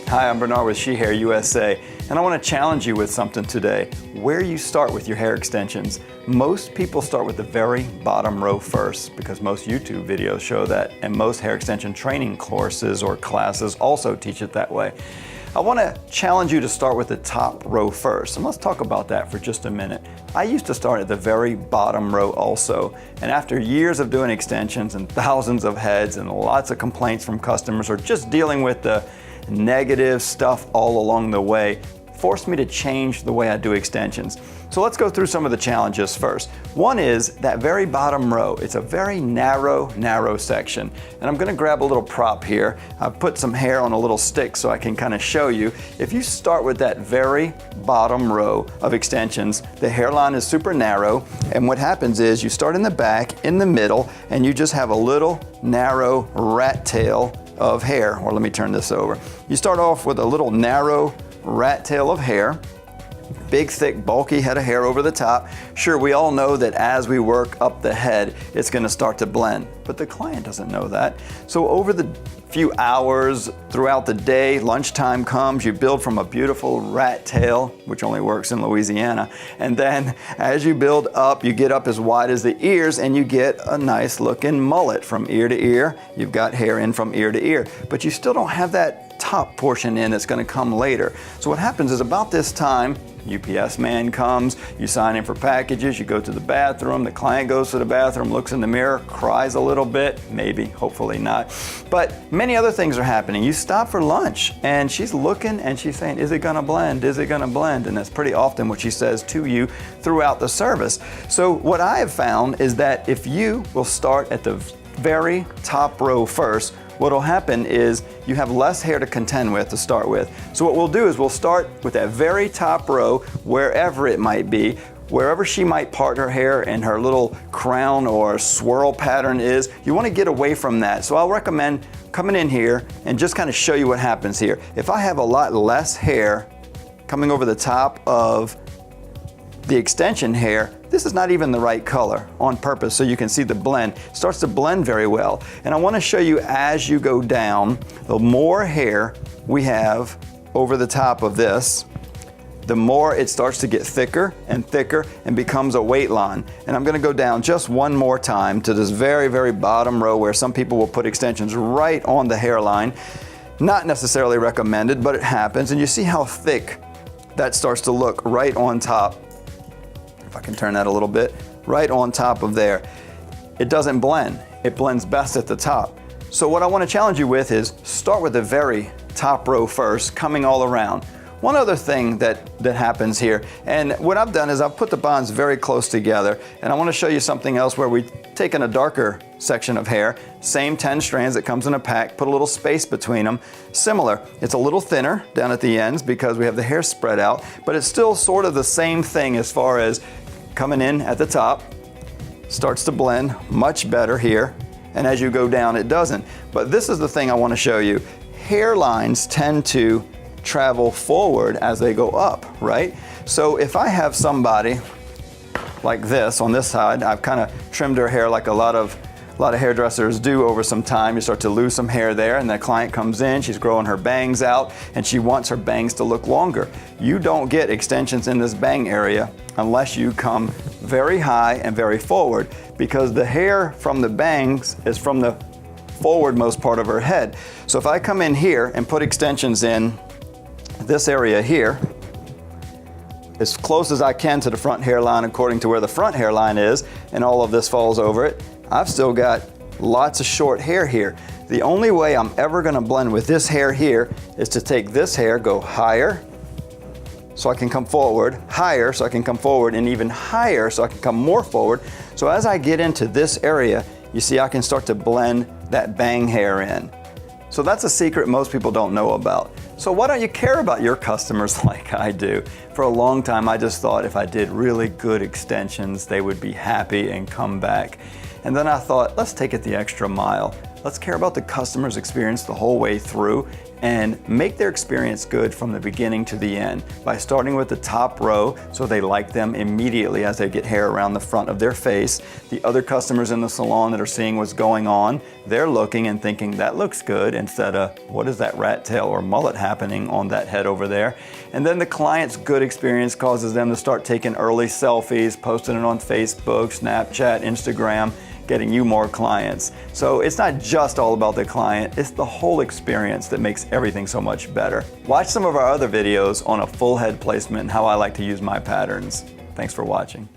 Hi, I'm Bernard with She Hair USA, and I want to challenge you with something today. Where you start with your hair extensions. Most people start with the very bottom row first because most YouTube videos show that, and most hair extension training courses or classes also teach it that way. I want to challenge you to start with the top row first, and let's talk about that for just a minute. I used to start at the very bottom row also, and after years of doing extensions and thousands of heads and lots of complaints from customers or just dealing with the negative stuff all along the way, forced me to change the way I do extensions. So let's go through some of the challenges first. One is that very bottom row. It's a very narrow section. And I'm gonna grab a little prop here. I've put some hair on a little stick so I can kind of show you. If you start with that very bottom row of extensions, the hairline is super narrow. And what happens is you start in the back, in the middle, and you just have a little narrow rat tail of hair. Or let me turn this over. You start off with a little narrow rat tail of hair, big, thick, bulky head of hair over the top. Sure, we all know that as we work up the head, it's gonna start to blend, but the client doesn't know that. So over the few hours throughout the day, lunchtime comes, you build from a beautiful rat tail, which only works in Louisiana, and then as you build up, you get up as wide as the ears and you get a nice looking mullet from ear to ear. You've got hair in from ear to ear, but you still don't have that top portion in that's going to come later. So what happens is about this time, UPS man comes, you sign in for packages, you go to the bathroom, the client goes to the bathroom, looks in the mirror, cries a little bit, maybe, hopefully not. But many other things are happening. You stop for lunch and she's looking and she's saying, is it gonna blend? Is it gonna blend? And that's pretty often what she says to you throughout the service. So what I have found is that if you will start at the very top row first, what'll happen is you have less hair to contend with to start with. So what we'll do is we'll start with that very top row, wherever it might be, wherever she might part her hair and her little crown or swirl pattern is, you want to get away from that. So I'll recommend coming in here and just kind of show you what happens here. If I have a lot less hair coming over the top of the extension hair, this is not even the right color on purpose, so you can see the blend. It starts to blend very well. And I want to show you as you go down, the more hair we have over the top of this, the more it starts to get thicker and thicker and becomes a weight line. And I'm going to go down just one more time to this very bottom row where some people will put extensions right on the hairline. Not necessarily recommended, but it happens. And you see how thick that starts to look right on top. If I can turn that a little bit, right on top of there. It doesn't blend. It blends best at the top. So what I want to challenge you with is start with the very top row first, coming all around. One other thing that happens here, and what I've done is I've put the bonds very close together, and I want to show you something else where we've taken a darker section of hair, same 10 strands that comes in a pack, put a little space between them. Similar, it's a little thinner down at the ends because we have the hair spread out, but it's still sort of the same thing as far as coming in at the top, starts to blend much better here, and as you go down it doesn't. But this is the thing I want to show you. Hairlines tend to travel forward as they go up, right? So if I have somebody like this on this side, I've kind of trimmed her hair like a lot of hairdressers do over some time. You start to lose some hair there and the client comes in, she's growing her bangs out and she wants her bangs to look longer. You don't get extensions in this bang area unless you come very high and very forward, because the hair from the bangs is from the forwardmost part of her head. So if I come in here and put extensions in this area here, as close as I can to the front hairline according to where the front hairline is, and all of this falls over it, I've still got lots of short hair here. The only way I'm ever gonna blend with this hair here is to take this hair, go higher, so I can come forward, higher so I can come forward, and even higher so I can come more forward. So as I get into this area, you see I can start to blend that bang hair in. So that's a secret most people don't know about. So why don't you care about your customers like I do? For a long time, I just thought if I did really good extensions, they would be happy and come back. And then I thought, let's take it the extra mile. Let's care about the customer's experience the whole way through. and make their experience good from the beginning to the end by starting with the top row so they like them immediately as they get hair around the front of their face. The other customers in the salon that are seeing what's going on, they're looking and thinking that looks good instead of what is that rat tail or mullet happening on that head over there. And then the client's good experience causes them to start taking early selfies, posting it on Facebook, Snapchat, Instagram, getting you more clients. So it's not just all about the client, it's the whole experience that makes everything so much better. Watch some of our other videos on a full head placement and how I like to use my patterns. Thanks for watching.